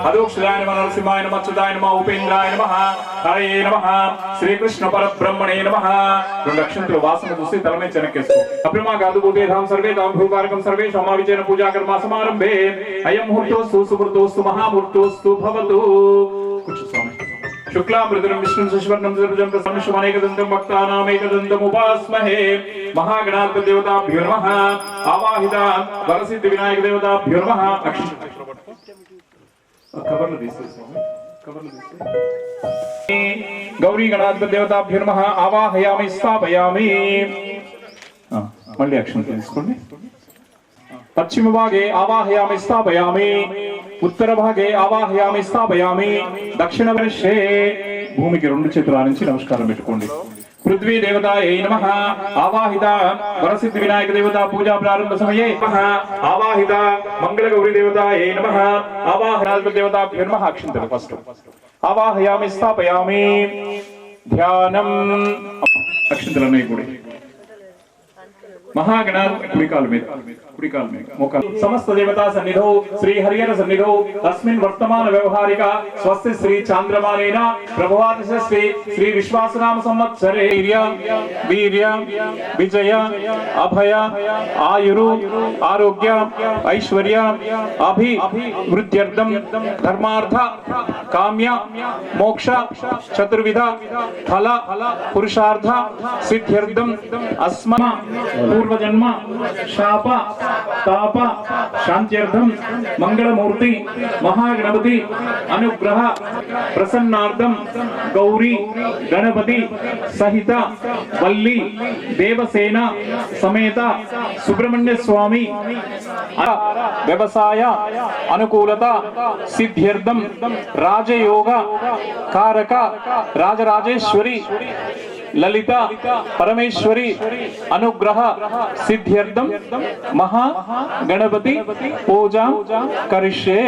अदोक्षदाय नमः नरसिंहाय नमः अच्युताय नमः उपेन्द्राय नमः हरे नमः श्री कृष्ण परब्रह्मणे नमः दक्षिणलो वासన చూసి తలమే చెనకేసుకో అప్రమా గాదు బుదేధాం సర్వే దాం భూకారకం సర్వే సమావిచేన పూజా కర్మ సమారంభే అయం ముహూర్తోస్తు సుముహూర్తోస్తు మహాముహూర్తోస్తు భవతు కుచ స్వామి शुक्लामृतरं विष्णुं शशिवर्णं चतुर्भुजं प्रसन्नं अनेकदन्तं भक्तानामेकदन्तम् उपास्महे महागणाधिपति देवताभ्यो नमः आवाहिता वरसिद्धि विनायक देवताभ्यो नमः कवर्ल दीसे स्वामी कवर्ल दीसे गौरी गणाधिपति देवताभ्यो नमः आवाहयामि स्थापयामि मल्ली अक्षर తీసుకోండి पश्चिम भागे आवाहयामि स्थापयामि उत्तर भागे आवाहयामि स्थापयामि दक्षिण वर्षे भूमि की రెండు చేతుల నుంచి నమస్కారం పెట్టుకోండి पृथ्वी देवतायै नमः आवाहिता वरसिद्धि विनायक देवता पूजा प्रारंभ समये नमः आवाहिता मंगल गौरी देवतायै नमः आवाहनाधिपति देवताभ्यो नमः अक्षिंतल फस्ट आवाहयामि स्थापयामि ध्यानम अक्षिंतलने गुडी महागणाध कुड़िकाल में मोकाल समस्त देवता सन्निधौ श्री हरिहर सन्निधौ तस्मिन् वर्तमान व्यवहारिका स्वस्ति श्री चांद्रमानेन प्रभवातिश श्री विश्वासनाम संवत्सरे वीर्य विजय अभय आयुरु आरोग्य ऐश्वर्य अभिवृद्ध्यर्थं धर्मार्थ काम्य मोक्ष चतुर्विध फल पुरुषार्थ सिद्ध्यर्थं अस्मन् पूर्वजन्म शाप ताप शांत्यर्थम मंगलमूर्ति महागणपति अनुग्रह प्रसन्नार्थम गौरी गणपति सहित वल्ली देवसेना समेत सुब्रह्मण्य स्वामी व्यवसाय अनुकूलता सिद्ध्यर्थम राजयोग कारक राजराजेश्वरी ललिता परमेश्वरी अनुग्रह सिद्ध्यर्थम महा गणपति पूजा करिष्ये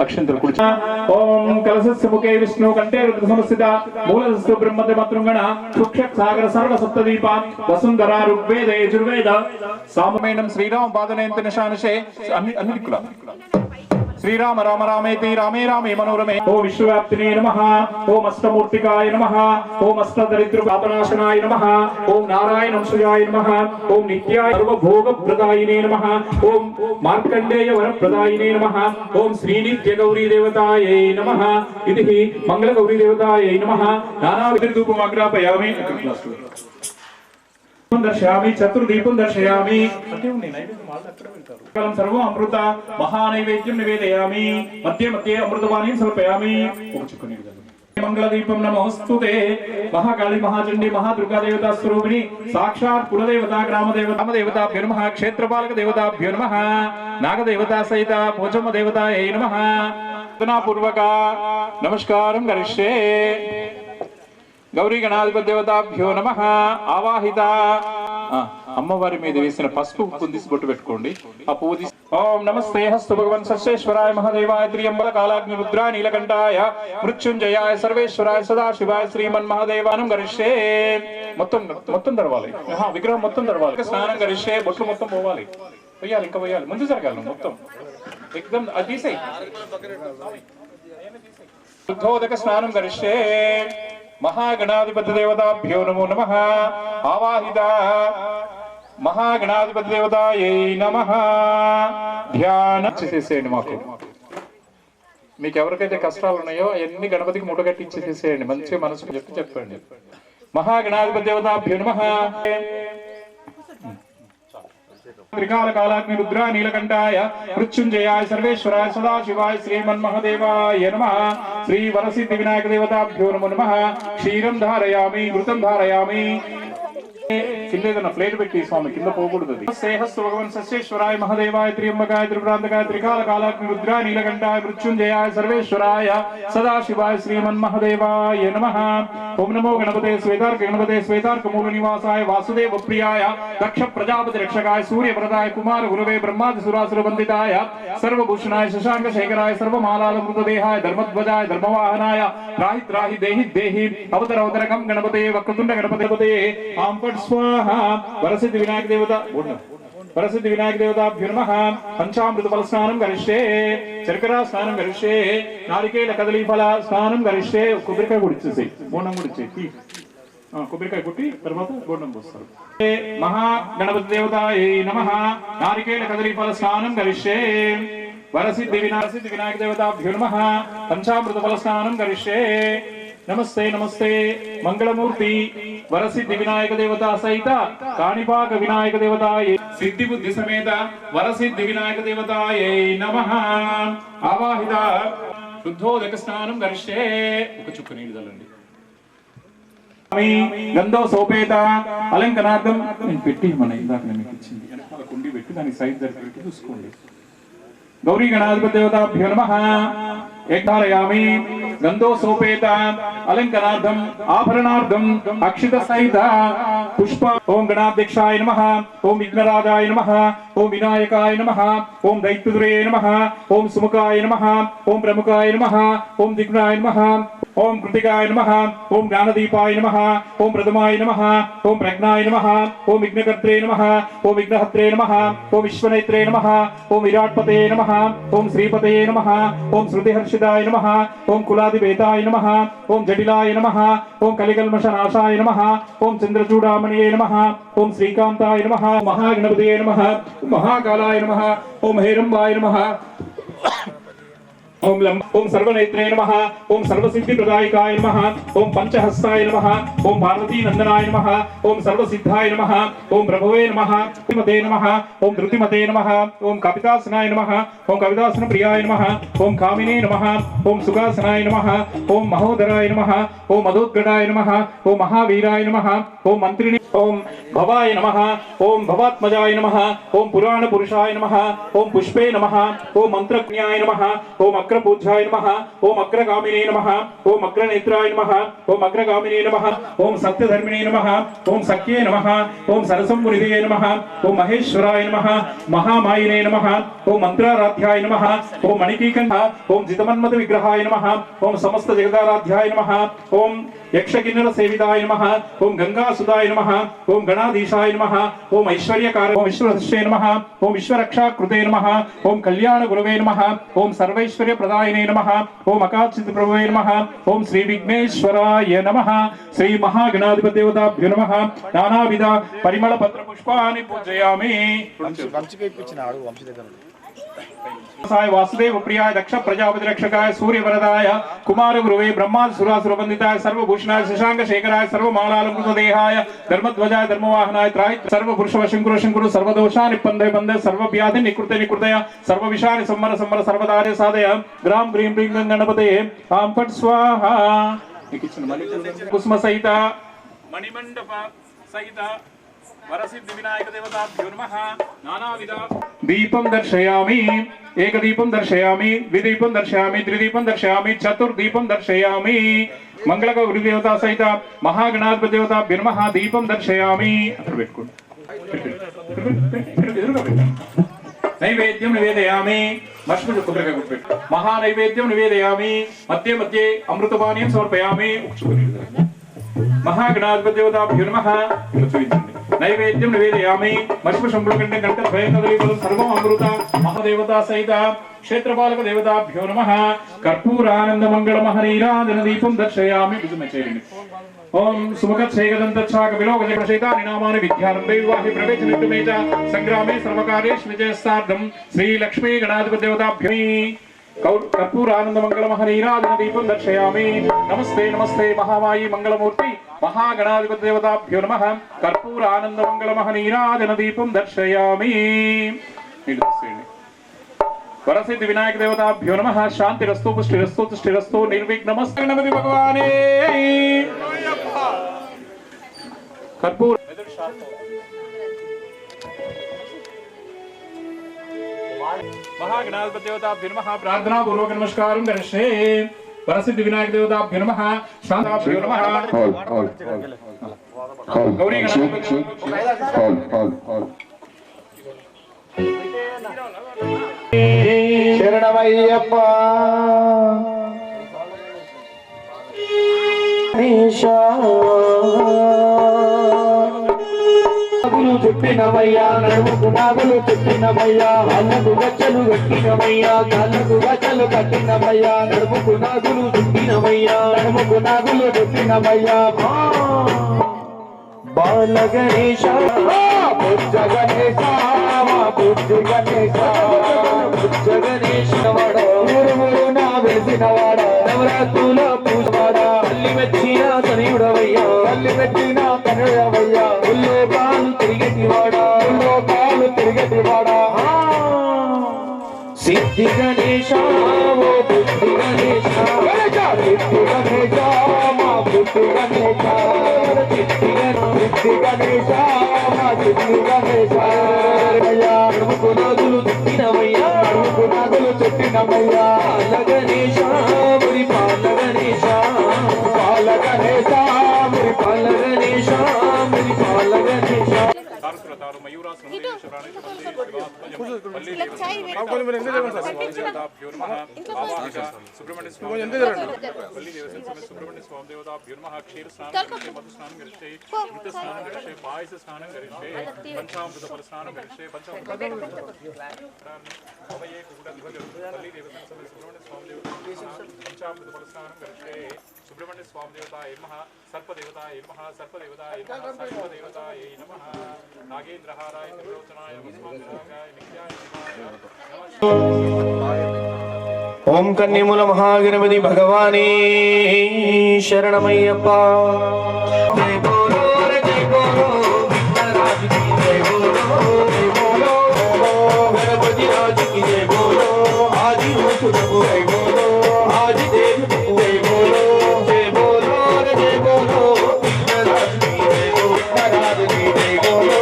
अक्षंतल कुर्चा ओम कलशस्य मुखे विष्णु कंठे रुद्र समस्थिता मूलस्तु ब्रह्मते मातृगण सुक्षक सागर सर्व सप्तदीपा वसुंधरा ऋग्वेद यजुर्वेद सामवेदं श्रीराम पादनेंत निशानशे अन्निकुला श्रीराम राम रामेति रामे रामे मनोरमे ओम विश्वव्यापिने नमः ओम अष्टमूर्तिकाय नमः ओम अष्टदरिद्रपापनाशनाय नमः ओम नारायण वंशजाय नमः ओम नित्याय सर्वभोगप्रदायिने नमः ओम मार्कण्डेय वरप्रदायिने नमः ओम श्रीनित्य गौरी देवतायै नमः इति मंगल गौरी देवतायै नमः नानाविध धूपमाग्रापयामि दर्शयामि चतुर्दीपं दर्शयामि कलम सर्व अमृत महानैवेद्यं निवेदयामि मध्ये मध्ये अमृतवाणीं समर्पयामि मंगलदीपं नमोस्तुते महाकाली महाचंडी महादुर्गा देवता स्वरूपिणी साक्षात् कुलदेवता ग्रामदेवताभ्यो नमः क्षेत्रपालक देवताभ्यो नमः नागदेवता सहित पोचम्म देवतायै नमः पूर्वक नमस्कारं करिष्ये गौरी गणाधिपति देवताभ्यो नमः आवाहित అమ్మవారి మీద వేసిన పసుపు కుందిసి బొట్టు పెట్టుకోండి ఆ పువ్వు తీసి ఓం నమస్తే హస్తు భగవన్ సర్వేశ్వరాయ మహాదేవాయ త్రియంబర కాలాగ్ని రుద్రా నీలకంఠాయ మృత్యుంజయాయ సర్వేశ్వరాయ సదాశివాయ శ్రీమన్ మహాదేవానం గరిష్యే మొత్తం దర్వాలి విగ్రహం మొత్తం దర్వాలి స్నానం గరిష్యే బొట్లు మొత్తం పోవాలి పోయాలి ఇంకా పోయాలి ముందు జరగాలి మొత్తం एकदम అదిసై శుద్ధోదక స్నానం గరిష్యే महागणाधिपति देवताभ्यो नमो नमः आवाहित महागणाधिपति देवतायै नमः ध्यान చేసేయండి మాకు మీకు ఎవరికైతే కష్టాలు ఉన్నాయో అన్ని గణపతికి ముట్టగట్టి ఇచ్చేసేయండి మంచి మనసుకు చెప్పండి महागणाधिपति देवताभ्यो नमः त्रिकाल कालाग्नि रुद्रा नीलकंठाय मृत्युंजयाय सर्वेश्वराय सदाशिवाय श्रीमन्महादेवाय नमः श्री वरसिद्धि विनायक देवताभ्यो नमो नमः क्षीरं धारयामि घृतं धारयामि కింద ప్లేట్ పెట్టి స్వామి కింద పోకూడదు సేహస్తు భగవన్ సస్యేశ్వరాయ మహాదేవాయ త్రియంబకాయ త్రిపురాంతకాయ త్రికాల కాలాగ్ని రుద్రా నీలకంఠాయ మృత్యుంజయాయ సర్వేశ్వరాయ సదాశివాయ శ్రీమన్మహాదేవాయ నమః ఓం నమో గణపతే శ్వేతార్క మూల నివాసాయ వాసుదేవ ప్రియాయ దక్ష ప్రజాపతి రక్షకాయ సూర్యవ్రతాయ కుమార గురవే బ్రహ్మాది సురాసుర వందితాయ సర్వభూషణాయ శశాంక శేఖరాయ సర్వమాలాలంకృత దేహాయ ధర్మధ్వజాయ ధర్మవాహనాయ త్రాహి త్రాహి దేహి దేహి అవతరవతరకం గణపతే వక్రతుండ గణపతే आम पट स्वाहा वरसिद्धि विनायक देवताभ्यो नमः पंचामृत फल स्नानं करिष्ये शर्करा स्नानं करिष्ये नारिकेल कदली फल स्नानं करिष्ये కొబ్బరికాయ గుడిచేసి బోండం గుడిచేసి కొబ్బరికాయ కొట్టి తర్వాత బోండం పోస్తారు మహా గణపతి దేవతాయై నమః నారికేల కదలి ఫల స్నానం కరిష్యే వరసిద్ధి వినాయక దేవతాభ్యో నమః పంచామృత ఫల స్నానం కరిష్యే नमस्ते नमस्ते मंगलमूर्ति वरसिद्धि विनायक देवता सहित काणिपाक विनायक देवताय सिद्धि बुद्धि समेत वरसिद्धि विनायक देवताय नमः आवाहित शुद्धोदक स्नानं करिष्ये ఒక చుక్క నీళ్ళు చల్లండి గంధో సోపేత అలంకనార్థం నేను పెట్టి మన ఇందాక మీకు ఇచ్చింది వెనకాల కుండి పెట్టి దాని సైజ్ దగ్గర పెట్టి చూసుకోండి गौरी गणाधिपति देवताभ्यो नमः एकधारयामि गंधो सोपेत अलंकनार्थम आभरणार्थम अक्षित सहित पुष्प ओम गणाध्यक्षाय नमः ओम विघ्नराजाय नमः ओम विनायकाय नमः ओम दैत्यदुरे नमः ओम सुमुखाय नमः ओम प्रमुखाय नमः ओम दिग्नाय नमः ओम कृतिकाय नमः ओम ज्ञानदीपाय नमः ओम प्रथमाय नमः ओम प्रज्ञाय नमः ओम विघ्नकर्त्रे नमः ओम विघ्नहत्रे नमः ओम विश्वनेत्रे नमः ओम विराट्पते नमः ओम श्रीपतये नमः ओम श्रुतिहर्षिताय नमः ओम कुलाधिपेताय नमः ओम जटिलाय नमः ओम कलिकल्मषनाशाय नमः ओम चंद्रचूडामणिये नमः ओम श्रीकांताय नमः महागणपतये नमः महाकालाय नमः ओम हेरंबाय नमः ओम सर्वनेत्रे नमः ओम सर्वसिद्धिप्रदायकाय नमः ओम पंचहस्ताय नमः ओम पार्वती नंदनाय नमः ओम सर्वसिद्धाय नमः ओम प्रभवे नमः मते नमः ओम धृतिमते नमः ओम कपितासनाय नमः ओम कवितासन प्रियाय नमः ओम कामिने नमः ओम सुखासनाय नमः ओम महोदराय नमः ओम मधोद्गडाय नमः ओम महावीराय नमः ओम मंत्रिणे ओम भवाय नमः ओम भवात्मजाय नमः ओम पुराण पुरुषाय नमः ओम पुष्पे नमः ओम मंत्रज्ञाय नमः ओम अग्रपूज्याय नमः ओम अग्रगामिने नमः ओम अग्रनेत्राय नमः ओम अग्रगामिने नमः ओम सत्यधर्मिणे नमः ओम सख्ये नमः ओम सरसंवृद्धये नमः ओम महेश्वराय नमः महामायिने नमः ओम मंत्राराध्याय नमः ओम मणिकीकंठ ओम जितमन्मथ विग्रहाय नमः ओम समस्त जगदाराध्याय नमः ओम यक्षकिन्नर सेविताय नमः ओम गंगासुताय नमः ओम गणाधीशाय नमः ओम ऐश्वर्यकार ओम विश्वदर्शे नमः ओम विश्वरक्षाकृते नमः ओम कल्याण गुरवे नमः ओम सर्वैश्वर्य प्रदायिने नमः ओम अकाचित प्रभवे नमः ओम श्री विघ्नेश्वराय नमः श्री महागणाधिपति देवताभ्यो नमः नानाविध परिमल पत्र पुष्पाणि पूजयामि वासुदेव प्रियाय दक्ष प्रजापति रक्षकाय सूर्य वरदाय कुमार गुरुवे ब्रह्मा सुरासुर वंदिताय सर्वभूषणाय शशांक शेखराय सर्वमालालंकृत देहाय धर्मध्वजाय धर्मवाहनाय त्राय सर्वपुरुष वशंकुर शंकुर सर्वदोषानि पंदे पंदे सर्वव्याधि निकृते निकृतय सर्वविषानि संवर संवर सर्वदार्य साधय ग्राम ग्रीं ग्रीं गणपते आम फट स्वाहा कुसुम सहित मणिमंडप सहित वरसिद्धि विनायक देवताभ्यो नमः नानाविध दीपं दर्शयामि एक दीपं दर्शयामि द्विदीपं दर्शयामि त्रिदीपं दर्शयामि चतुर्दीपं दर्शयामि मंगलगौरी देवता सहित महागणाधिपति देवताभ्यो नमः दीपं दर्शयामि नैवेद्यं निवेदयामि महानैवेद्यं निवेदयामि मध्ये मध्ये अमृतपानीयं समर्पयामि महागणाधिपति देवताभ्यो नमः नैवेद्यं निवेदयामि मश्मशंबुलकण्ठे घण्टद्वयकदलीफलं सर्वम् अमृत महादेवता सहित क्षेत्रपालक देवताभ्यो नमः कर्पूरानन्दमङ्गलमहनीराजन दीपं दर्शयामि ओम सुमुखच्छेकदन्तच्छाकविलोकजगशैतानि नामानि विद्यारम्भे विवाहे प्रवेशनिष्टमे च संग्रामे सर्वकार्येषु विजयस्तार्थं श्रीलक्ष्मी गणाधिपति देवताभ्यो कर्पूरानन्दमङ्गलमहनीराजन दीपं दर्शयामि नमस्ते नमस्ते महामायी मंगलमूर्ति महागणाधिपति देवताभ्यो नमः कर्पूरानन्दमङ्गलमहनीराजन दीपं दर्शयामि वरसिद्धि विनायक देवताभ्यो नमः शांतिरस्तु पुष्टिरस्तु तुष्टिरस्तु निर्विघ्नमस्तु गणपति भगवाने कर्पूर महागणाधिपति देवताभ्यो नमः प्रार्थना पूर्वक नमस्कारं करिष्ये वरसिद्धि विनायक देवताभ्यो नमः शांताभ्यो नमः गौरी गणपति శరణమయ్యప్ప నాగులు చుట్టినమయ్యా నడుముకు నాగులు చుట్టినమయ్యా అన్నకు గచ్చలు కట్టినమయ్యా కాళ్ళకు గచ్చలు కట్టినమయ్యా నడుముకు నాగులు చుట్టినమయ్యా నడుముకు నాగులు చుట్టినమయ్యా బాల గణేశ బుద్ధ గణేశ బుద్ధ గణేశ బుద్ధ గణేశ ఊరు నా వెలిసినవాడ నవరాత్రుల పూజవాడ అల్లి మెచ్చిన తనయుడవయ్యా అల్లి మెచ్చిన తనయుడవయ్యా ఉల్లో కాలు తిరిగటివాడ ఉల్లో కాలు తిరిగటివాడ సిద్ధి గణేశ ఓ బుద్ధి గణేశ సిద్ధి గణేశ మా బుద్ధి గణేశ సిద్ధి గణేశ మా సిద్ధి గణేశ నడుముకు నాగులు చుట్టినమయ్యా నడుముకు నాగులు చుట్టినమయ్యా పాల గణేశ మురి పాల గణేశ పాల గణేశ మురి పాల గణేశ మురి పాల గణేశ सुब्रह्मण्य स्वामी देवताय नमः सर्पदेवताय नमः सर्पदेवताय नमः सर्पदेवताय नमः नागेंद्रहाराय त्रिलोचनाय नमः स्वामी नित्याय नमः ఓం కన్యముల మహాగణపతి భగవానే శరణమయ్యప్ప. జై బోలో జై బోలో విఘ్నరాజు కి జై బోలో జై బోలో గణపతి రాజు కి జై బోలో ఆది రూపునకు జై బోలో ఆది దేవునకు జై బోలో జై బోలో జై బోలో విఘ్నరాజు కి జై బోలో విఘ్నరాజు కి జై బోలో.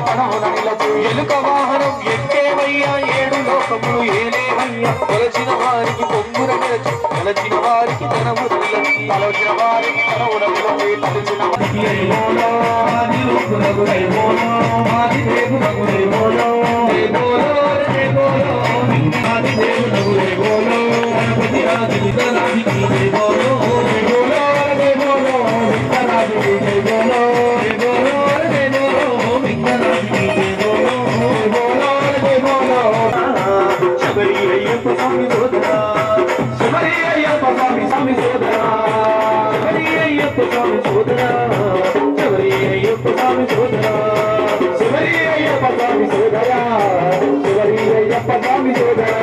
ఎలుక వాహనం ఎక్కేవయ్యా ఏడు లోకములు ఏలేవయ్యా కొలచిన వారికి పొంగుర నిలచి తలచిన వారికి తనమున నిలచి తలచిన వారికి తనమున నిలచి తలచిన వారికి ఆది రూపునకు జై బోలో ఆది దేవునకు జై బోలో జై బోలో జై బోలో ఆది దేవునకు జై బోలో గణపతి రాజుకి రాజుకి జై బోలో జై బోలో జై బోలో రాజుకి జై బోలో జై బోలో జై బోలో విఘ్నరాజుకి జై బోలో జై బోలో జై బోలో. శబరి అయ్యప్ప స్వామి సోదరా శబరి అయ్యప్ప స్వామి స్వామి సోదరా శబరి అయ్యప్ప స్వామి సోదరా శబరి అయ్యప్ప స్వామి సోదరా శబరి అయ్యప్ప స్వామి సోదరా శబరి అయ్యప్ప స్వామి సోదరా.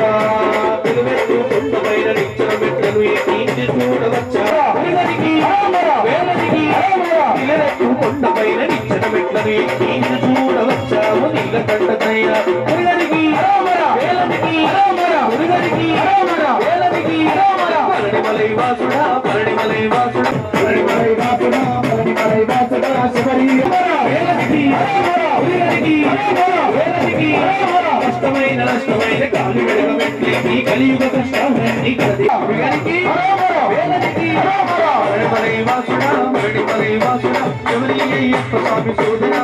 పెరుమెట్టు కొండపైన నిచ్చెన మెట్లను ఎక్కి చూడవచ్చా వేలనికి నిలరెట్టు కొండపైన నిచ్చెన మెట్లను ఎక్కి చూడవచ్చా నీలకంఠకయ్య మురుగనికి వేలనికి మురుగనికి వేలనికి పరణిమలై వాసుడా పరణిమలై వాసుడా పరణిమలై వాసుడా పరణిమలై వాసుడా శబరి వేలనికి మురుగనికి వేలనికి నష్టమైన కాలి వెడగ మెట్లి నీ కలియుగ కష్టాలన్నీ కది మురుగనికి వేలనికి పరణిమలై వాసుడా పరణిమలై వాసుడా శబరి అయ్యప్ప స్వామి సోదరా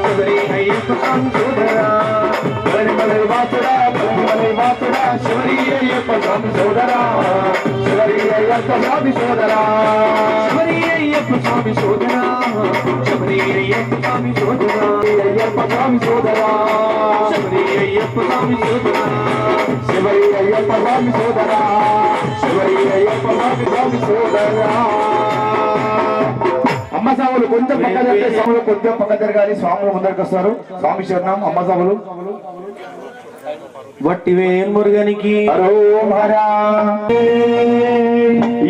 శబరి అయ్యప్ప స్వామి సోదరా పరణిమలై వాసుడా పరణిమలై వాసుడా శబరి అయ్యప్ప స్వామి సోదరా శబరి అయ్యప్ప స్వామి సోదరా శబరి అయ్యప్ప స్వామి సోదరా శబరి అయ్యప్ప స్వామి సోదరా అయ్యప్ప స్వామి సోదరా శబరి అయ్యప్ప స్వామి సోదరా శబరి అయ్యప్ప స్వామి సోదరా శబరి అయ్యప్ప స్వామి సోదరా. అమ్మ సాములు కొంచెం పక్క జరిగితే స్వాములు కొంచెం పక్క జరగాలి. స్వాములు ముందరికి వస్తారు. స్వామి శరణం. అమ్మ సాములు వట్టివేల్ మురుగనికి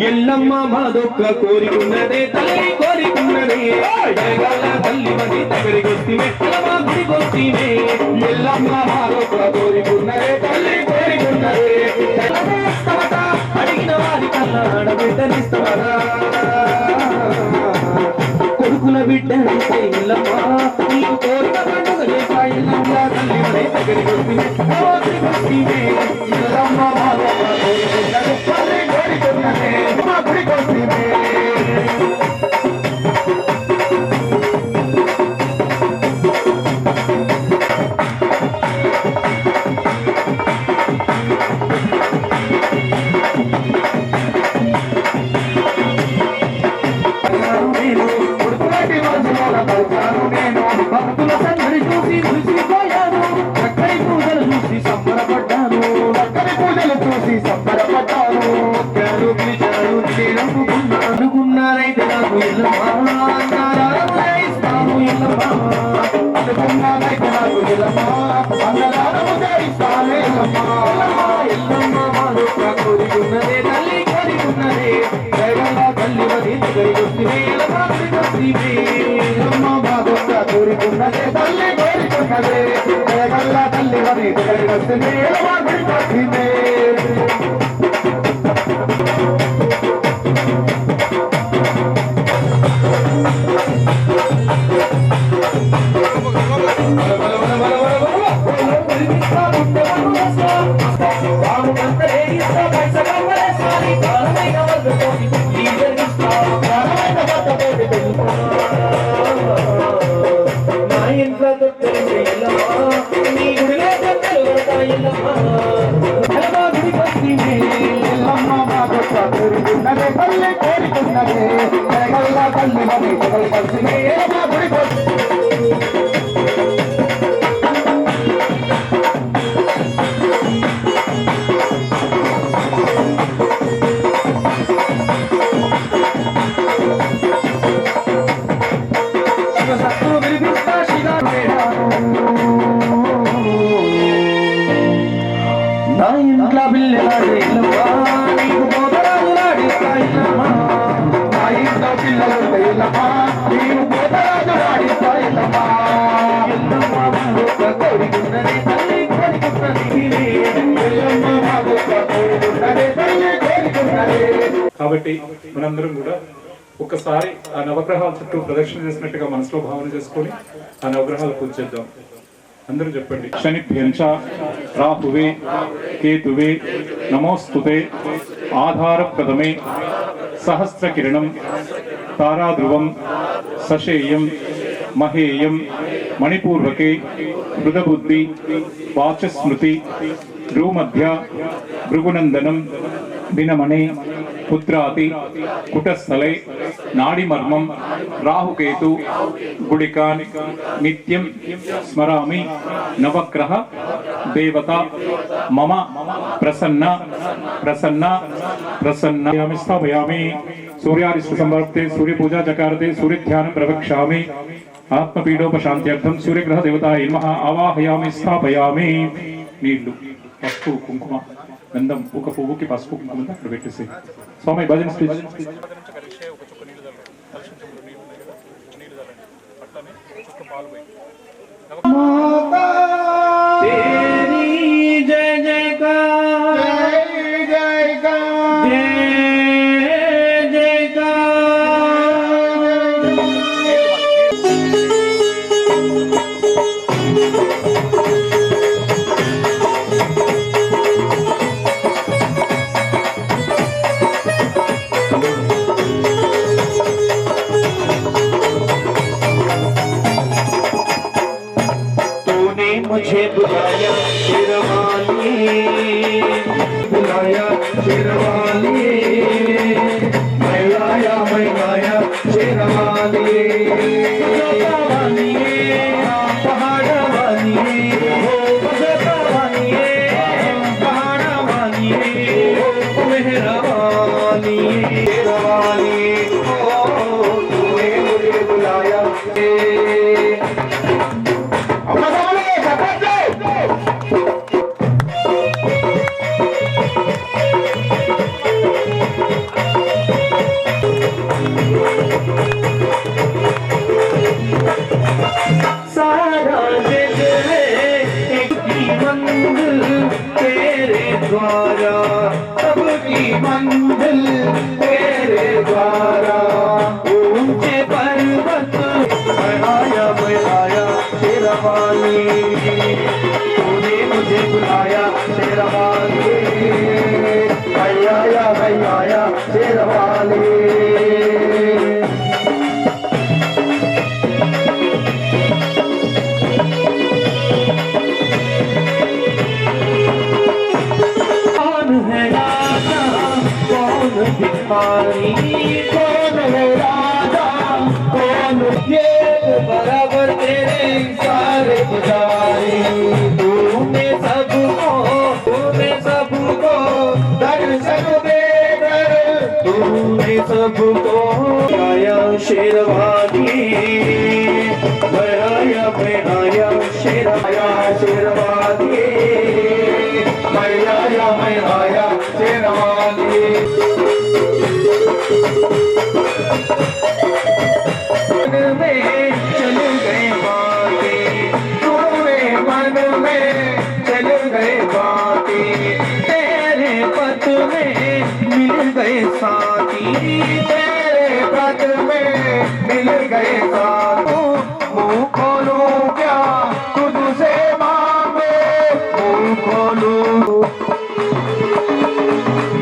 ఎల్లమ్మ మాదొక్క కోరికున్నదే తల్లి కోరికున్నదే తల్లి మది దగ్గరికి వస్తే ఎల్లమ్మ మాదొక్క కోరికున్నదే తల్లి కోరికున్నదే అడిగిన వారి కన్నా ఆడబిడ్డనిస్తావరా కొడుకుల బిడ్డనిస్తే ఎల్లమ్మ నీకు కోరిక పండుగ చేసా ఎల్లమ్మ తల్లి మది దగ్గరికి వస్తే ఎల్లమ్మ మాదొక్క కోరికున్నదే తల్లి కోరికున్నదే మా గుడికి వస్తే భక్తుల సందడి చూసి మురిసిపోయాను చక్కని పూజలు చూసి సంబరపడ్డాను చక్కని పూజలు చూసి సంబరపడ్డాను పిలిచారు అనుకున్నారైతే నాకు ఇల్లమ్మా ఇస్తాను ఇల్లమ్మా అనుకున్నారైతే నాకు ఇల్లమ్మా అందరాను ఇస్తాను ఇల్లమ్మా ఇల్లమ్మ మాలో కోరికున్నదే తల్లి కోరికున్నదే దైవంగా తల్లి మది దగ్గరికి కోరికున్నదే తల్లి కోరికున్నదే దైవంగా తల్లి మది దగ్గరికి వస్తుంది ఊరుకున్నదే పల్లె కోరుకున్నదే జగల్లా తల్లి మరి జగల్ కలిసినే మా గుడి నా ఇంట్లో పిల్లలాడే నీకు పోతరాజులాడిస్తాయిల్లమ్మా నా ఇంట్లో పిల్లలు ఇల్లమ్మా నీకు పోతరాజులాడిస్తాయిల్లమ్మా ఎల్లమ్మ మాగొక్క కోరికున్నది తల్లి కోరికున్నది ఎల్లమ్మ మాగొక్క కోరికున్నది తల్లి కోరికున్నది. కాబట్టి మనందరం కూడా ఒక్కసారి ఆ నవగ్రహాల చుట్టూ ప్రదక్షిణ చేసినట్టుగా మనసులో భావన చేసుకొని ఆ నవగ్రహాలు పూజ చేద్దాం. అందరూ చెప్పండి. శనిభ్యంచ రాహువే కేతువే నమోస్తుతే ఆధారప్రదమే సహస్రకిరణం తారాధ్రువం సశేయం మహేయం మణిపూర్వకే మృదబుద్ధి వాచస్మృతి భ్రూమధ్య భృగునందనం దినమణే పుత్రాతి కుటస్థలే నాడిమర్మం రాహుకేతు గుడికాన్ నిత్యం స్మరామి నవగ్రహ దేవత మమ ప్రసన్న ప్రసన్న ప్రసన్న స్థాపయామి. సూర్యారిష్ట సంవర్తే సూర్యపూజా చకారతే సూర్యధ్యానం ప్రవక్ష్యామి. ఆత్మపీడోపశాంత్యర్థం సూర్యగ్రహ దేవతాయై నమః ఆవాహయామి స్థాపయామి. నీళ్లు పసుపు కుంకుమ గంధం ఒక పువ్వుకి పసుపు కుంకుమ అక్కడ పెట్టేసి స్వామి భజన जय जयकार जय जयकार जय जयकार. मुझे बुलाया शेरवाली बुलाया शेरवाली मैं आया शेरवाली पहाड़ वाली हो वाली पहाड़ वाली हो मेहरवानी शेरवाली तूने मुझे बुलाया. सारा जग है एक की मंजिल तेरे द्वारा सबकी मंजिल तेरे द्वारा ऊंचे पर्वत बढ़ाया शेरवाली तूने मुझे बुलाया शेरवाली मैं आया शेरवाली. भिखारी कौन है राजा कौन ये बराबर तेरे सारे पुजारी तूने सबको दर्शन देकर तूने सबको आया शेरवाली मैं आया शेरवाली मैं आया शेरवाली. चल गए बातें तूने मन में चल गए बातें तेरे पथ में मिल गए साथी तेरे पथ में मिल गए साथी. मुँह खोलूं क्या तुझसे मांगे मुँह खोलूं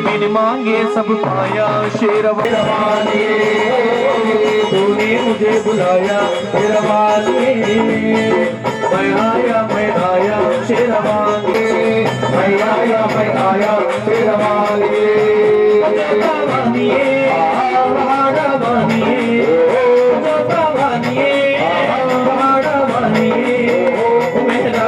बिन मांगे सब पाया शेरवाली तूने मुझे बुलाया शेरवाली मैं आया शेरवाली मैं आया शेरवाली. భవానియే భవానియే భవానియే భవానియే మేరా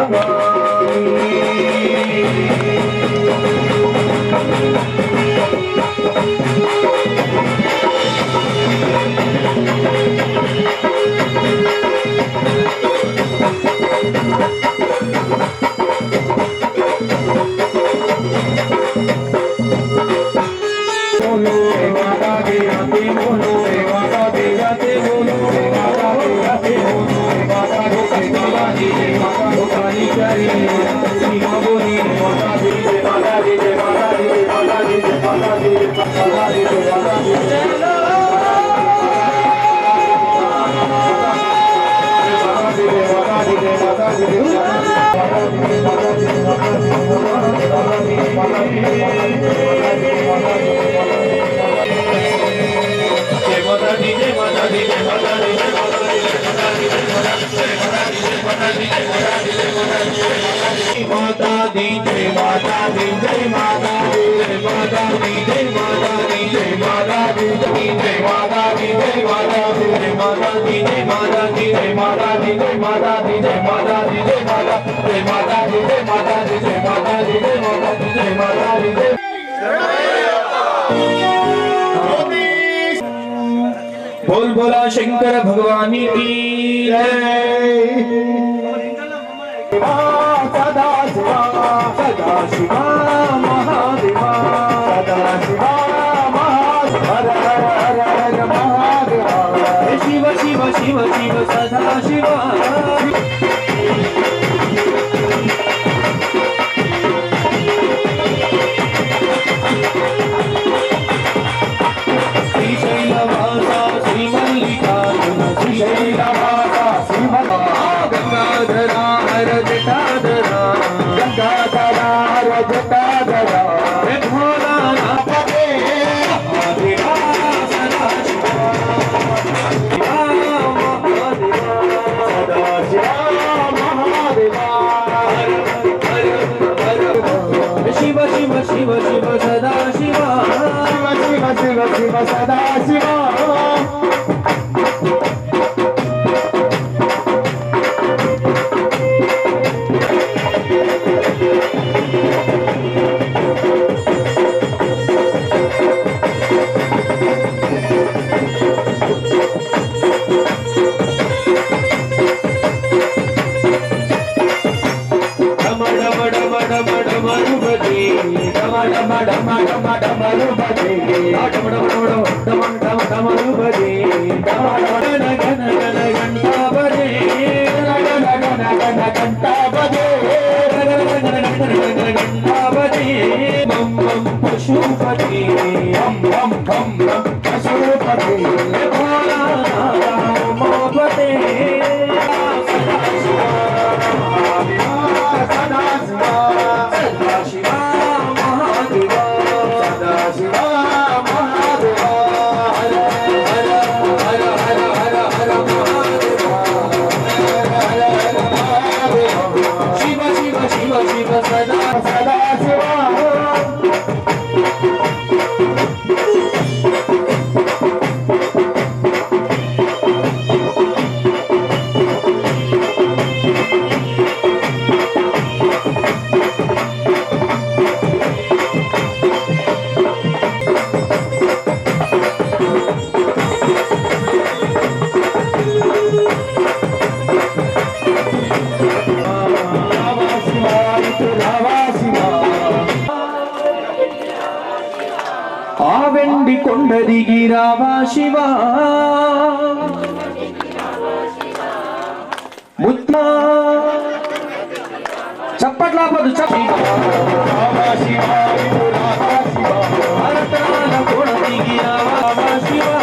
माता दी जय माता दी जय माता दी जय माता दी जय माता दी जय माता दी जय माता दी जय माता दी जय माता दी जय माता दी जय माता दी जय माता दी जय माता दी जय माता जय माता दी जय माता दी जय माता दी जय माता दी जय माता दी जय बोल बोला शंकर भगवान की जय सदा शिवा सदा शिवा महादेवा सदा शिवा हर हर हर हर महादेवा शिव शिव शिव शिव सदा शिवा श्रीशैलवासा श्रीमल्लिकार्जुन श्रीशैलवासा गंगाधरा हर जटाधरा गंगाधरा हर जटाधरा भोलानाथ महादेवा सदा शिवा सदा शिवा महादेवा शिव शिव शिव शिव सदा शिवा शिव शिव शिव सदा शिवा पशुपति हम पशुपति भोलानाथ सदा शिवा सदा शिवा महादेवा सदा शिवा महादेवा हर हर हर हर हर हर महादेवा हर हर महादेवा शिव शिव शिव शिव सदा सदा शिवा వెండి కొండ దిగి రావా శివా ముత్తా చప్పట్లా పదు రావా శివా భరతనాల కొండ దిగి రావా శివా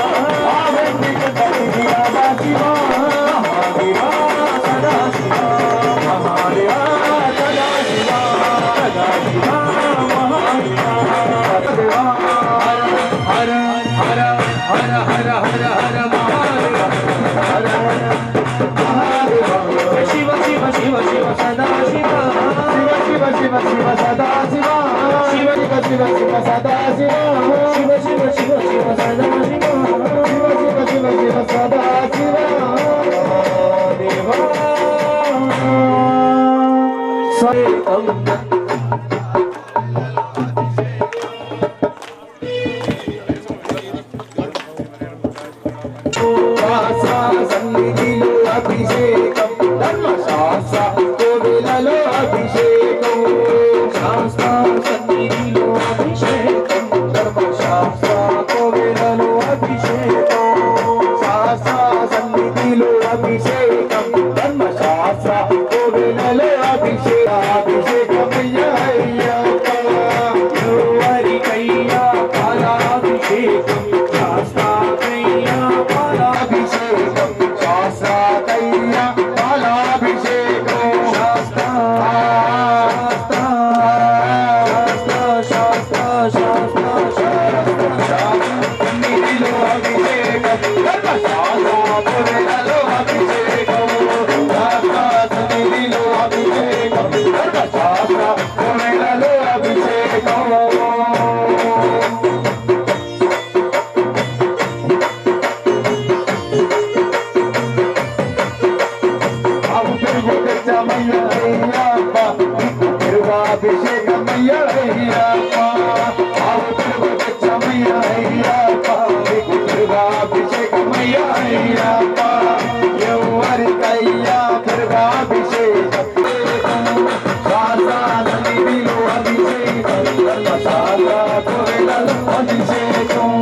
వెండి కొండ దిగి రావా శివా మహాదేవా సదా శివా మహాదేవా సదా శివా సదా శివా మహాదేవా हर हर हर हर हर हर महादेव हर हर महादेव शिव शिव शिव शिव सदा शिव शिव शिव शिव सदा शिव शिव शिव शिव सदा शिव शिव शिव शिव शिव సన్నిధిలో అభిషేకం ధర్మశాస్త్రములలో అభిషేకం సన్నిధిలో అభిషేకం ధర్మశాస్త్రములలో అభిషేకం అభిషేకమయ్య అభిషేకమయ్య ఎవరికయ్యా అభిషేకం సాధారణిలో అభిషేకం సాధారణలో అభిషేకం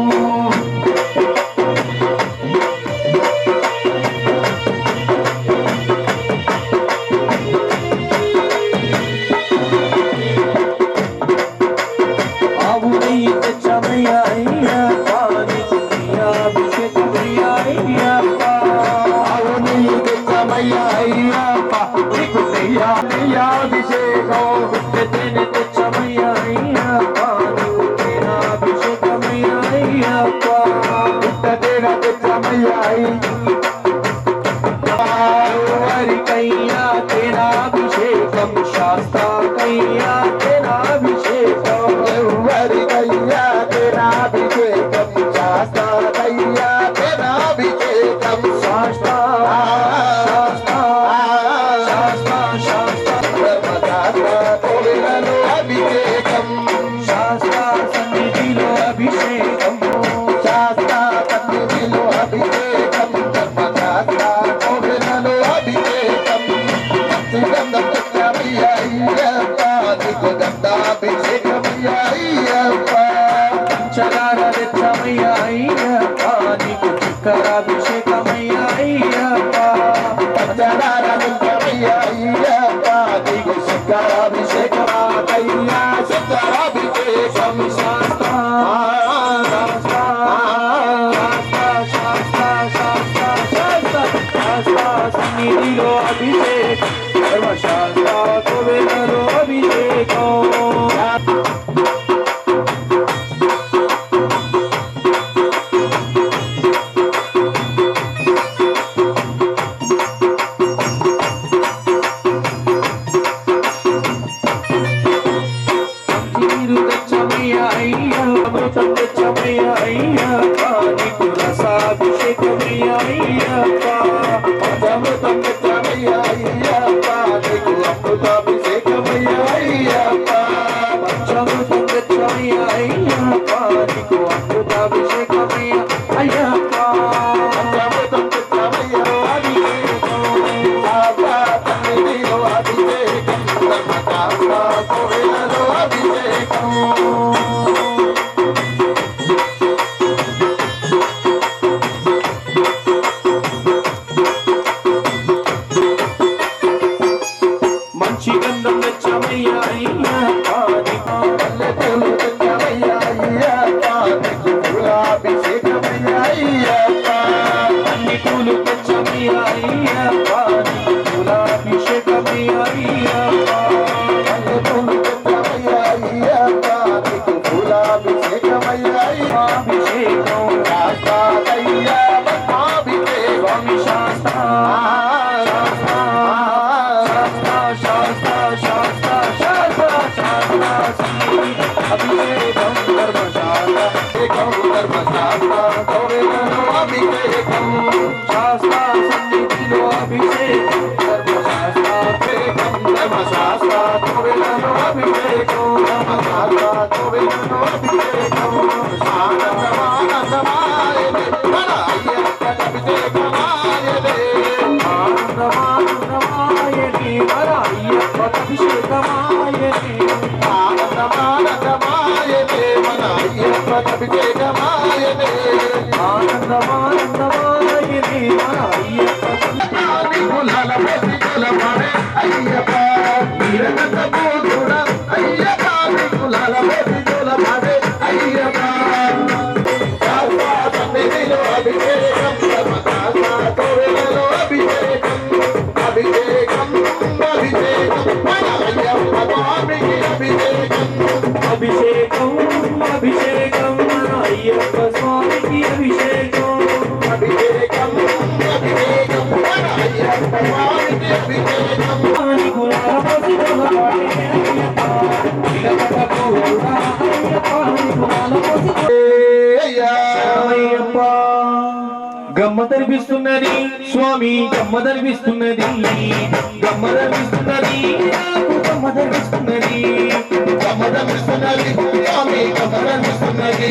तेनाभिषेकं शास्ता कैया तेनाभिषेकं कैया तेनाभिषेकं शास्ता कैया तेनाभिषेकं शास्ता शास्ता शास्ता शास्ता धर्मशास्त्रा तोविलो अभिषेकं शास्ता सन्निधिलो अभिषेकं शास्ता सन्निधिलो अभिषेकं धर्मशास्त्रा तोविलो अभिषेकं అభిషేకం అభిషేకం మన అయ్యప్ప స్వామికి అభిషేకం అభిషేకం అభిషేకం మన అయ్యప్ప స్వామికి అభిషేకం అని గులాల పసిదల పాడే అయ్యప్ప ఇలపటకు అయ్యప్ప అని గులాల పసిదయ్యప్ప గమ్మదనిపిస్తున్నది స్వామి గమ్మదనిపిస్తున్నది గమ్మదనిపిస్తున్నది గమ్మదనిపిస్తున్నది గమ్మదనిపిస్తున్నది స్వామి గమ్మదనిపిస్తున్నది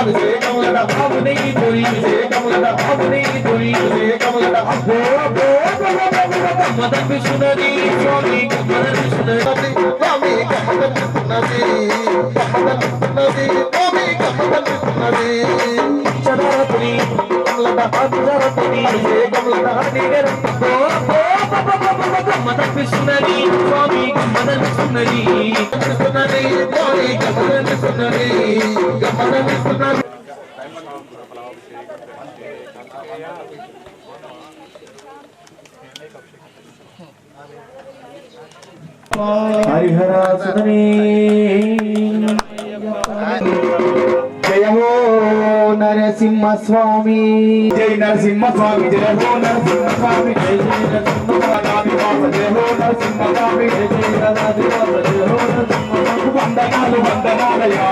అభిషేకములన బాబునే తొలి అభిషేకములన బాబునే తొలి అభిషేకములన అబ్బో అబ్బో గమ్మదనిపిస్తున్నది స్వామి గమ్మదనిపిస్తున్నది స్వామి గమ్మదనిపిస్తున్నది గమ్మదనిపిస్తున్నది స్వామి గమ్మదనిపిస్తున్నది చదరతుని గమ్మదనిపిస్తున్నది స్వామి గమ్మదనిపిస్తున్నది గమ్మదనిపిస్తున్నది గమ్మదనిపిస్తున్నది హరిహర సుధనీ జయమో నరసింహ స్వామి జై నరసింహ స్వామి జయ హో నరసింహ స్వామి జయ జయ నరసింహ జయ హో నరసింహ స్వామి జయ జయ రాధాదివాస జయ హో నరసింహ వందనాలు వందనాలయా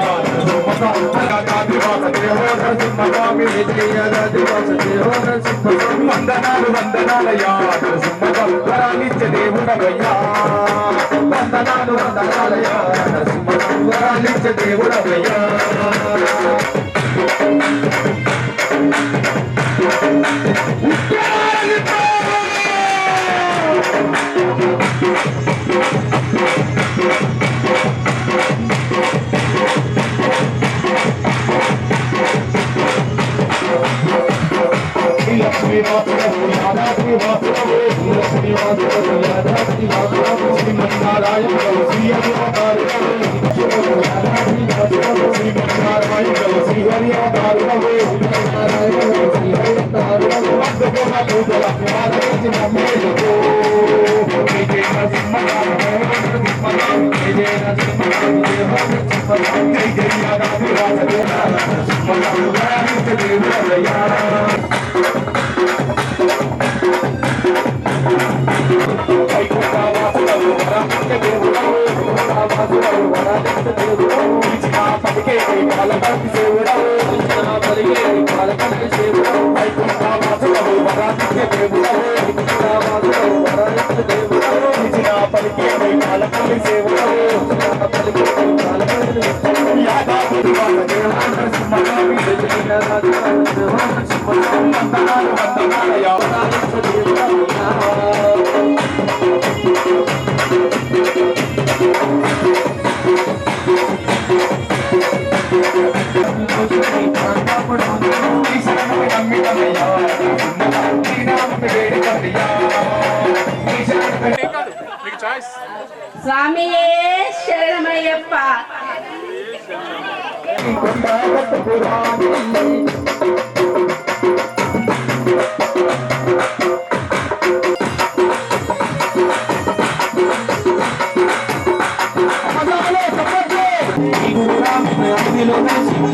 రాధాదివాస జయ హో నరసింహ స్వామి జయ జయ రాధాదివాస జయ హో నరసింహ స్వామి వందనాలు వందనాలయా నరసింహ వరాలిచ్చే దేవుడవయ్యా వందనాలు వందనాలయా నరసింహ వరాలిచ్చే దేవుడవయ్యా స్వామియే శరణమయ్యప్ప.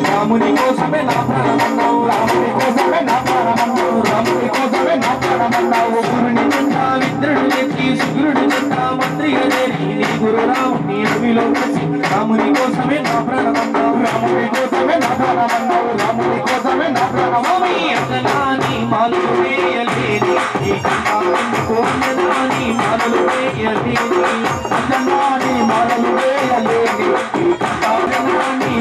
రాముని కోసమే నా ప్రాణమన్నావు రాముని కోసమే నా ప్రాణమన్నావు రాముని కోసమే నా ప్రాణమన్నావు గురుని చెందా విద్రుని ఎక్కి సుగురుని చెందా మంత్రిగా చేరి నీ గురు రాముని అడవిలో కలిసి రాముని కోసమే నా ప్రాణమన్నావు రాముని కోసమే నా ప్రాణమన్నావు రాముని కోసమే నా ప్రాణమీ అతనాని మాలలు వేయలేని నీ కోసనాని మాలలు వేయలేని అతనాని మాలలు వేయలేని నీ కథాని పురాణి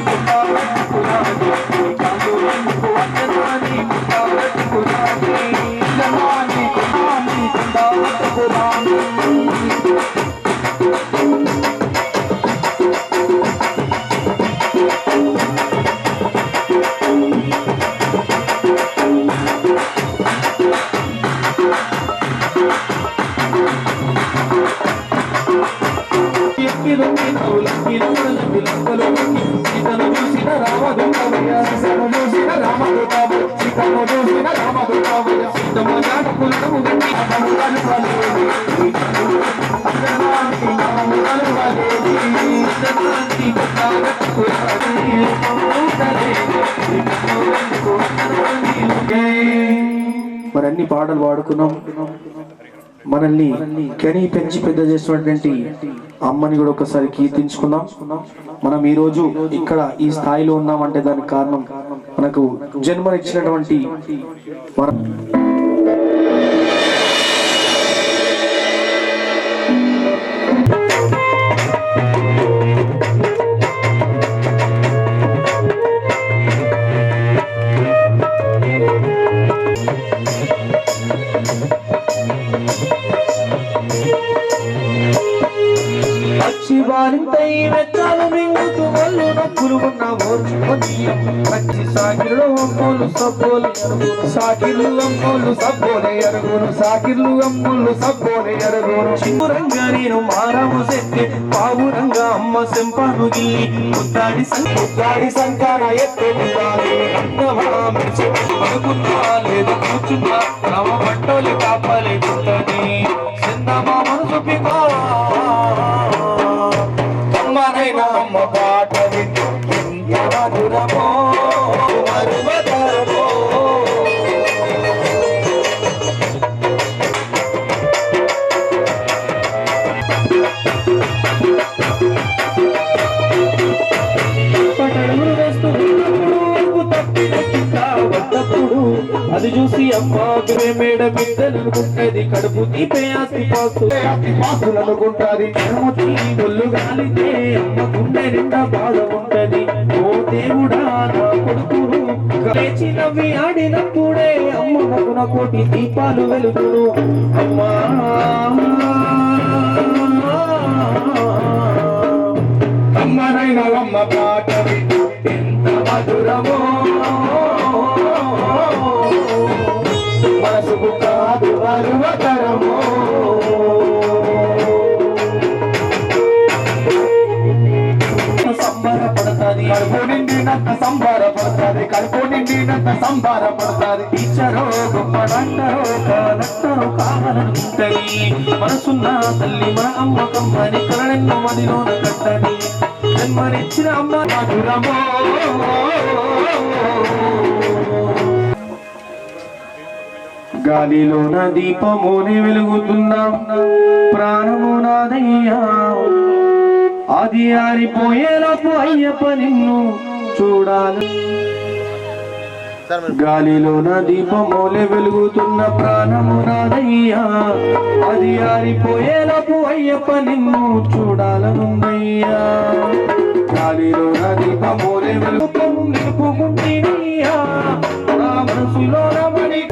కాందులకు అతనాని పురాణి జనాని కుమాని కుందావత పురాణి రామ మరి అన్ని పాటలు పాడుకున్నాం. మనల్ని కని పెంచి పెద్ద చేసినటువంటి అమ్మని కూడా ఒకసారి కీర్తించుకుందాం. మనం ఈ రోజు ఇక్కడ ఈ స్థాయిలో ఉన్నామంటే దానికి కారణం మనకు జన్మనిచ్చినటువంటి మన వారింతై వెచ్చాలు మింగుతూ ఒళ్ళు నొప్పులు ఉన్న ఓర్చుకొని పచ్చి సాకిర్లు అమ్మోలు సబ్బోలు ఎరుగును సాకిర్లు అమ్మోలు సబ్బోలే ఎరుగును సాకిర్లు అమ్మోలు సబ్బోలే ఎరుగును చిగురంగా నేను మారము సెత్తే పావురంగా అమ్మ సెంపను గిల్లి ముద్దాడి సంకాన ఎత్తుకుంటాను అనుకుంటా లేదు కూర్చుంటా నవ పట్టోలి కాపలేకుంటది చిన్నమా మనసు పిగా అమ్మ పాట వింటూ ఎంత మధురమో మరువతరమో పటడుగులు వేస్తూ తప్పినప్పుడు అది చూసి అమ్మ మేడ బిడ్డలనుకుంటది కడుపు తీపే ఆస్తి పాస్తులు అనుకుంటాది ఒళ్ళు గాలితే అమ్మ గుండె నిండా బాధ ఉంటది. ఓ దేవుడా నా కొడుకును లేచి నవ్వి ఆడినప్పుడే అమ్మ నవ్వున కోటి దీపాలు వెలుగును. అమ్మా అమ్మనైనా అమ్మ పాట ఎంత మధురమో మనసుకు కాదు అరువతరమో సంబరపడతాది కడుపు నిండినంత సంబరపడతాది కడుపు నిండినంత సంబరపడతాది టీచరో గొప్ప డాక్టరో కలెక్టరో కావాలనుకుంటది మనసున్న తల్లి మన అమ్మకమ్మని కలనెన్నో మదిలోన కట్టది జన్మనిచ్చిన అమ్మ మధురమో గాలిలోన దీపముని వెలుగుతున్నా ప్రాణము నాదయ్యా అది ఆరిపోయేలోపు అయ్యప్ప నిన్ను చూడాలి. గాలిలోన దీపములే వెలుగుతున్న ప్రాణము నాదయ్యా అది ఆరిపోయేలోపు అయ్యప్ప నిన్ను చూడాలనుందయ్యా. గాలిలోన దీపములే వెలుగుతూ నిలుపుకుంటేనయ్యా నా మనసులో రమణి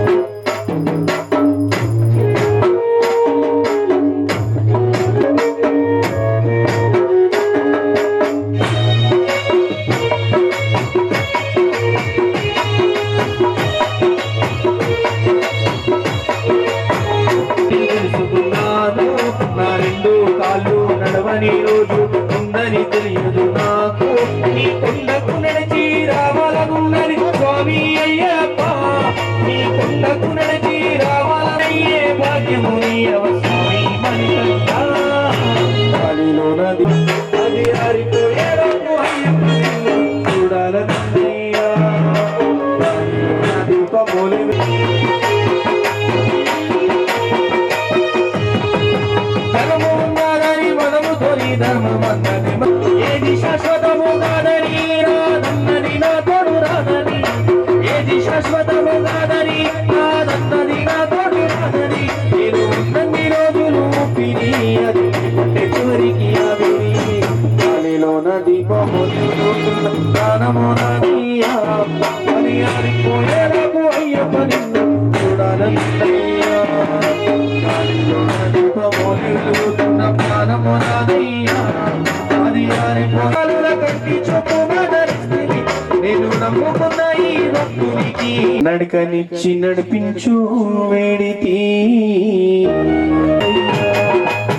నా రెండు కాళ్ళు నడవని రోజు ఉందని తెలియదు నాకు నీ కొండకు నడిచి రావాలనున్నది స్వామి అయ్యప్ప నీ కొండకు నడిచి రావాలనయ్యే భాగ్యము నీ అవస్వామి మణికంఠ గాలిలో నది అది ఆరిపోయేలోపు అయ్యప్ప నిన్ను చూడాలనున్నయ్యా. గాలిలో నది పమోలి ధర్మము ఉన్నదని మనముతోని ధర్మమన్నది ఏది శాశ్వతము కాదని రాదన్నది నా తోడు రాదని ఏది శాశ్వతము కాదని రాదన్నది నా తోడు రాదని నేను ఉన్నన్ని రోజులు ఊపిరి అది పుట్టే చివరికి ఆవిరి గాలిలోన దీపము ప్రాణము నాదయ్యా అది ఆరిపోయేలోపు అయ్యప్ప నిన్ను చూడాలన్నయ్యా. గాలిలోన దీపము వెలుగుతున్న ప్రాణము నాదయ్యా అది ఆరిపోయేల కంటి చూపు ధరిస్తుంది నేను నమ్ముకున్న ఈ భక్తునికి నడకనిచ్చి నడిపించు వేడితి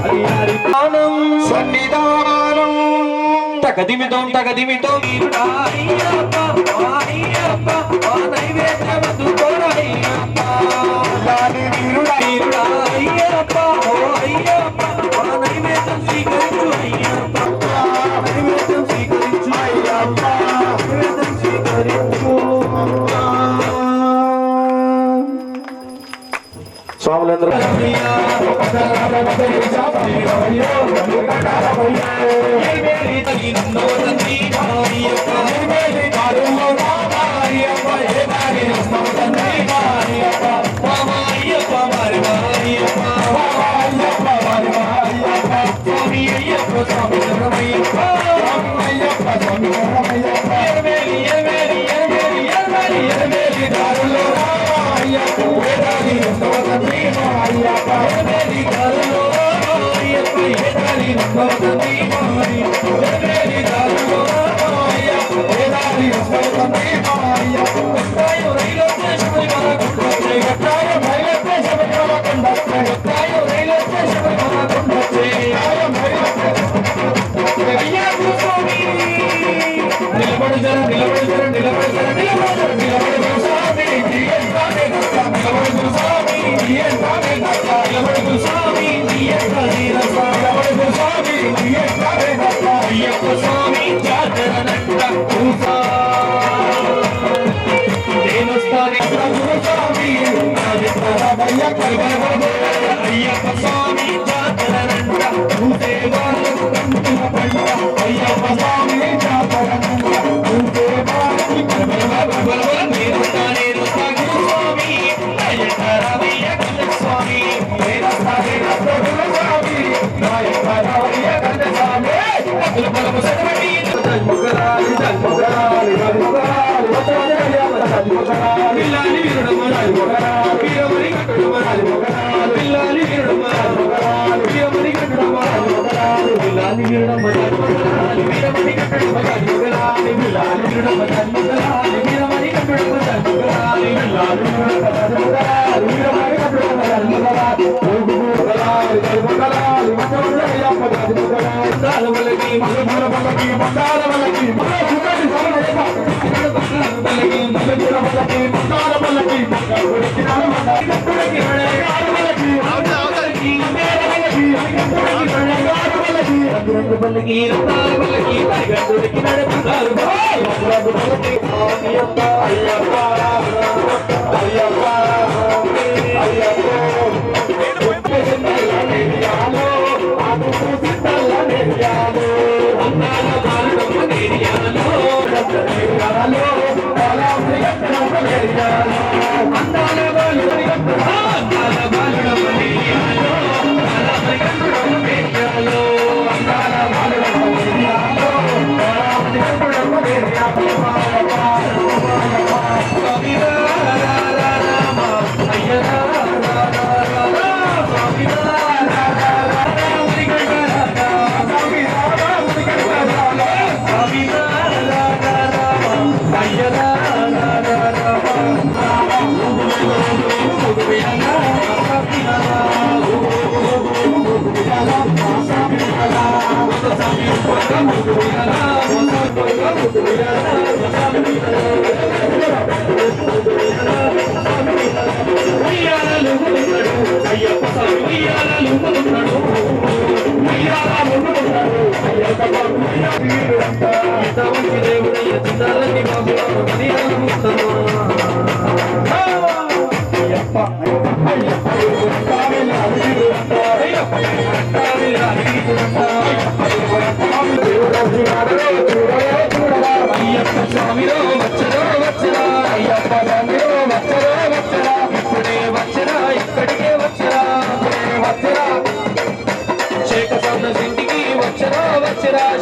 అది ఆరిపానం సన్నిధానం తగదిమితోం తగదిమితోం అయ్యప్ప అయ్యప్ప ఆ నైవేద్యమదు కోరయ్యప్ప వీరుడా అయ్యప్ప ఓ అయ్యప్ప ఆ నైవేద్యం స్వీకరించు అయ్యప్ప నైవేద్యం స్వీకరించు ఆదరించు స్వాములందరూ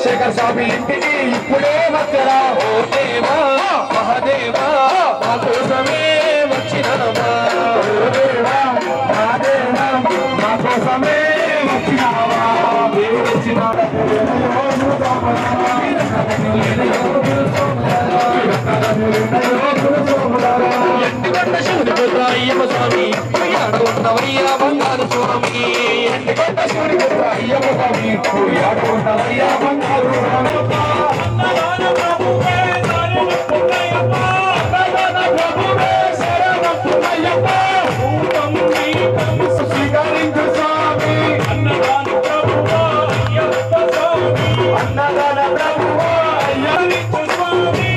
శేఖర్ స్వామి ఇంటికి ఇప్పుడే వచ్చరా ఓ దేవా మహాదేవా మా కోసమే వచ్చినవా ఓ దేవా మహాదేవా మా కోసమే వచ్చినవా దేవుడు వచ్చినాడు ఎండుగడ్డ శివుడిపుత్ర అయ్యప్ప స్వామి ఆడ ఉన్నవయ్యా బంగారు స్వామి ఎండుగడ్డ శివుడిపుత్ర అయ్యప్ప స్వామి ఆడ ఉన్నవయ్యా బంగారు స్వీకరించు స్వామి అన్నదాన ప్రభువా అయ్యప్ప స్వామి అన్నదాన ప్రభువా అయ్యప్ప స్వామి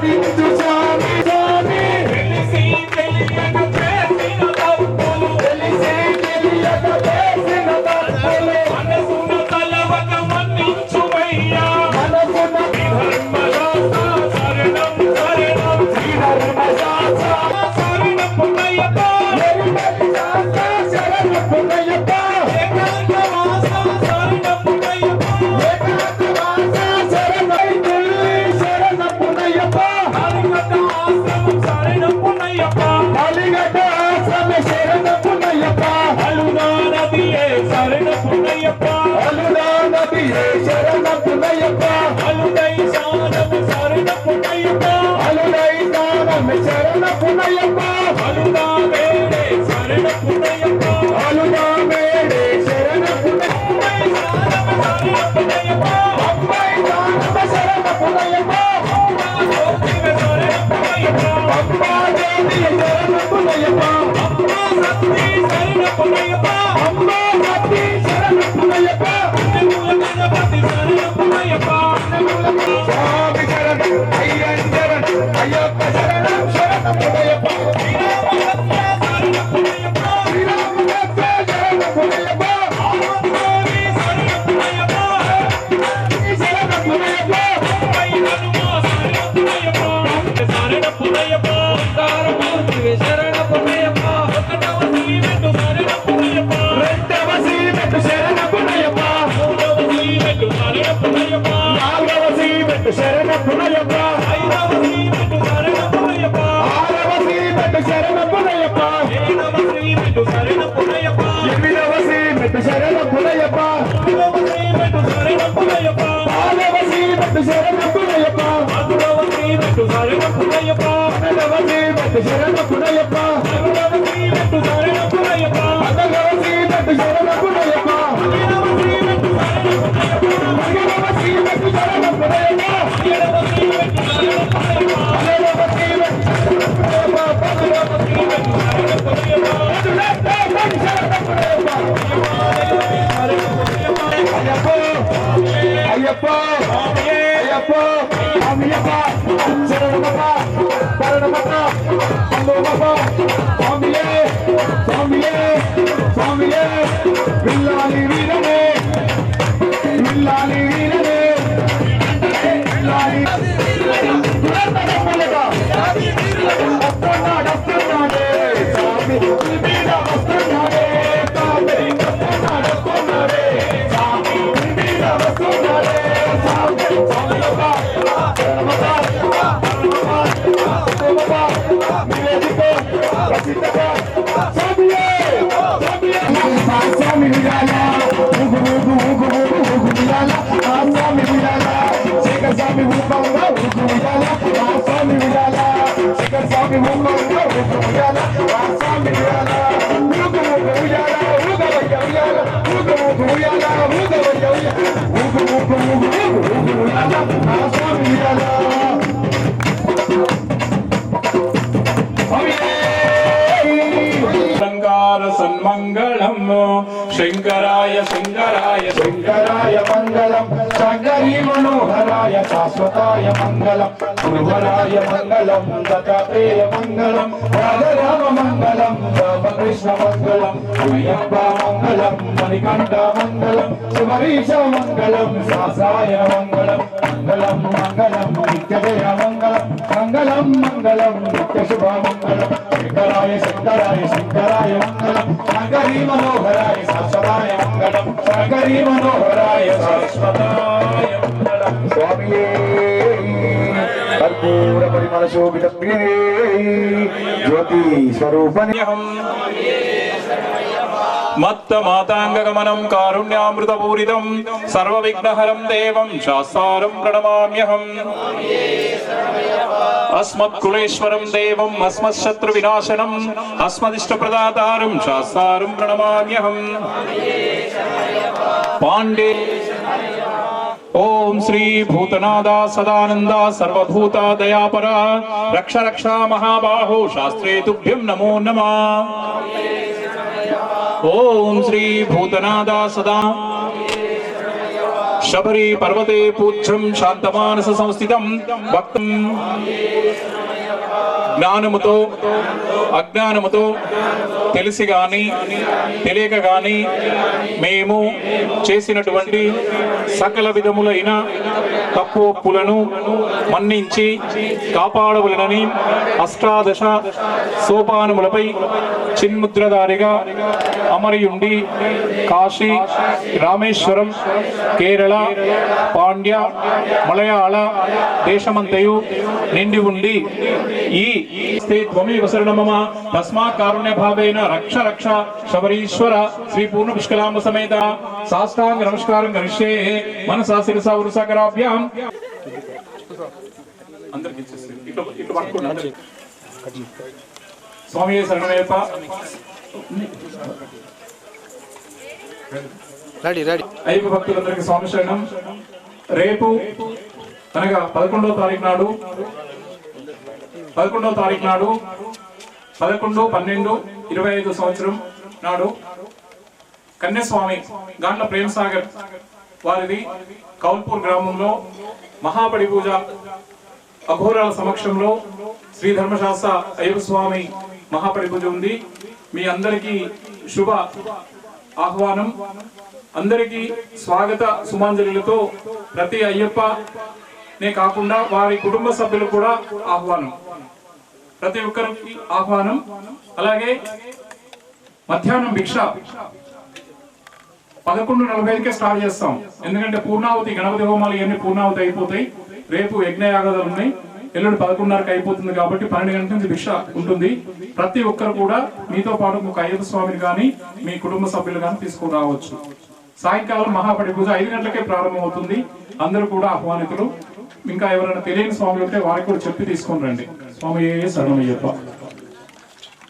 ఆరాధించు స్వామి స్వామి తెలిసి తెలియక చేసిన తప్పులు తెలిసి తెలియక చేసిన తప్పులు మనసున తలవక మన్నించువయ్యా మనసున ధర్మశాస్త్ర శరణం శరణం శ్రీ ధర్మశాస్త్ర శరణం పుణ్యప్ప శరణం పుణ్యప్ప ఏకాంతవాస శరణం పుణ్యప్ప ఏకాంతవాస శరణం శరణం పుణ్యప్ప అలిగడ్డ ఆశ్రమం శరణం పుణ్యప్ప అలిగడ్డ ఆశ్రమ శరణం పుణ్యప్ప అలునా నదియే శరణం పుణ్యప్ప అలునా నదియే శరణం పుణ్యప్ప అలుదై శానం శరణం పుణ్యప్ప అలుదై శానం శరణం పుణ్యప్ప అలునా మేడే శరణం పుణ్యప్ప అలునా మేడే శరణం పుణ్యప్ప అమ్మాయి శానం శరణం పుణ్యప్ప అమ్మా జ్యోతివే శరణం పుణ్యప్ప అమ్మా దేవి శరణం పుణ్యప్ప అమ్మా సత్తి శరణం పుణ్యప్ప అమ్మా సత్తి శరణం పుణ్యప్ప గణపతి శరణం పుణ్యప్ప స్వామి శరణం అయ్యన్ శరణం అయ్యప్ప శరణం శరణం పుణ్యప్ప శ్రీరామ పుణ్యప్ప శ్రీరామ శరణం పుణ్యప్ప ఆనందోని శరణం పుణ్యప్ప శరణం పుణ్యప్ప వైననుమో శరణం పుణ్యప్ప శరణం పుణ్యప్ప కారమూర్తి శరణం పుణ్యప్ప ఒకటవ సీమెట్టు శరణం పుణ్యప్ప రెండవ సీమెట్టు శరణం పుణ్యప్ప మూడవ సీమెట్టు శరణం పుణ్యప్ప నాలుగవ సీమెట్టు శరణం పుణ్యప్ప ఐదవ సీమెట్టు శరణం పుణ్యప్ప ఆరవ సీమెట్టు శరణం పుణ్యప్ప ఏడవ సీమెట్టు శరణం పుణ్యప్ప ఎనిమిదవ సీమెట్టు శరణం పుణ్యప్ప తొమ్మిదవ సీమెట్టు శరణం పుణ్యప్ప పదవ సీమెట్టు శరణం పుణ్యప్ప పదవ సీమెట్టు శరణం పుణ్యప్ప పన్నెండవ సీమెట్టు శరణం పుణ్యప్ప పదవ సీమెట్టు శరణం పుణ్యప్ప పదవ సీమెట్టు శరణం పుణ్యప్ప పదిహేనవ సీమెట్టు శరణం పుణ్యప్ప పదిహేనవ సీమెట్టు శరణం పుణ్యప్ప పదిహేనవ సీమెట్టు శరణం పుణ్యప్ప పదిహేనవ సీమెట్టు శరణం పుణ్యప్ప పదిహేనవ సీమెట్టు శరణం పుణ్యప్ప అయ్యప్ప అయ్యప్ప అయ్యప్ప శరణమప్ప శరణమప్ప అమ్మమ్మప్ప స్వామియే స్వామియే స్వామియే విల్లాలి వీరనే విల్లాలి వీరనే విల్లాలి వస్తున్నాడే స్వామి మీద వస్తున్నాడే స్వామి వస్తున్నాడే స్వామి మీద వస్తున్నాడే స్వామి స్వామియప్ప శరణమప్ప శరణమప్ప నివేదికో ప్రసిద్ధక స్వామియే స్వామియే స్వామి విజయాల ఊగు ఊగు ఊగు ఊగు ఊగు విజయాల ఆ స్వామి విజయాల శేఖర్ స్వామి ఊగంగా ఊగు విజయాల ఆ స్వామి విజయాల శేఖర్ స్వామి ఊగంగా ఊగు విజయాల ఆ స్వామి విజయాల ఊగు ఊగు విజయాల ఊగవయ్య విజయాల ఊగు ఊగు విజయాల ఊగవయ్య విజయాల ఊగు ఊగు ఊగు ఊగు ఊగు విజయాల ఆ స్వామి విజయాల సన్మంగళం శంకరాయ శంకరాయ శంకరాయ మంగళం శంకరీ మనోహరాయ శాశ్వతాయ మంగళం గురువరాయ మంగళం దత్తాత్రేయ మంగళం రాఘరామ మంగళం రామకృష్ణ మంగళం అయ్యప్ప మంగళం మణికంఠ మంగళం శివరీశ మంగళం శాసాయ మంగళం మంగళం మంగళం నిత్యజయ మంగళం మంగళం మంగళం నిత్య శుభ మంగళం శంకరాయ శంకరాయ శంకరాయ మంగళం శంకరీ మనోహరాయ శాశ్వతాయ మంగళం శంకరీ మనోహరాయ శాశ్వతాయ మంగళం స్వామియే కర్పూర పరిమళ శోభిత ప్రియే జ్యోతి స్వరూపని మత్త మాతాంగగమనం కారుణ్యామృతపూరితం సర్వవిఘ్నహరం దేవం శాస్తారం ప్రణమామ్యహం అస్మత్కులేశ్వరం దేవం అస్మశత్రువినాశనం అస్మదిష్టప్రదాతారం శాస్తారం ప్రణమామ్యహం పాండే ఓం శ్రీ భూతనాథ సదానంద సర్వభూత దయాపర రక్ష రక్ష మహాబాహో శాస్త్రే తుభ్యం నమో నమః. ఓం శ్రీ భూతనాథ సదా శబరి పర్వతే పూజ్యం శాంతమానస సంస్థితం భక్తం జ్ఞానముతో అజ్ఞానముతో తెలిసి గాని తెలియక గాని మేము చేసినటువంటి సకల విధములైన తప్పు ఒప్పులను మన్నించి కాపాడవలనని అష్టాదశ సోపానములపై చిన్ముద్రధారిగా అమరియుండి కాశీ, రామేశ్వరం, కేరళ, పాండ్య, మలయాళ దేశమంతయు నిండి ఉండి ఈ త్వమేవ శరణం మమ తస్మాత్ కారుణ్య భావేన రక్ష రక్ష శబరీశ్వర శ్రీ పూర్ణ పుష్కలాంబ సమేత సాష్టాంగ నమస్కారం కరిష్యే మనసా శిరసా ఉరుసా కరాభ్యాం. అందరికి ఇచ్చేసి ఇట్లా పట్టుకోండి. స్వామి శరణమయ్యప్ప. అయ్యప్ప భక్తులందరికీ స్వామి శరణం. రేపు అనగా 11వ తారీఖు నాడు 11/12/25 సంవత్సరం నాడు కన్యస్వామి గాండ్ల ప్రేమ్ సాగర్ వారిది కౌల్పూర్ గ్రామంలో మహాపడి పూజ అఘోరాల సమక్షంలో శ్రీ ధర్మశాస్త్ర అయ్యప్ప స్వామి మహాపడి పూజ ఉంది. మీ అందరికీ శుభ ఆహ్వానం. అందరికీ స్వాగత సుమాంజలిలతో ప్రతి అయ్యప్పనే కాకుండా వారి కుటుంబ సభ్యులు కూడా ఆహ్వానం. ప్రతి ఒక్కరికి ఆహ్వానం. అలాగే మధ్యాహ్నం భిక్ష 11:45కే స్టార్ట్ చేస్తాం. ఎందుకంటే పూర్ణావతి గణపతి హోమాలు ఇవన్నీ పూర్ణావతి అయిపోతాయి. రేపు యజ్ఞయాగాలు ఉన్నాయి. ఎల్లుండి 11:30కి అయిపోతుంది కాబట్టి 12 గంటల నుంచి భిక్ష ఉంటుంది. ప్రతి ఒక్కరు కూడా మీతో పాటు ఒక అయ్యప్ప స్వామిని కానీ మీ కుటుంబ సభ్యులు కానీ తీసుకుని రావచ్చు. సాయంకాలం మహాపడి పూజ 5 గంటలకే ప్రారంభం అవుతుంది. అందరూ కూడా ఆహ్వానితులు. ఇంకా ఎవరైనా తెలియని స్వామి ఉంటే వారికి కూడా చెప్పి తీసుకొని రండి. స్వామి శరణమయ్యప్ప.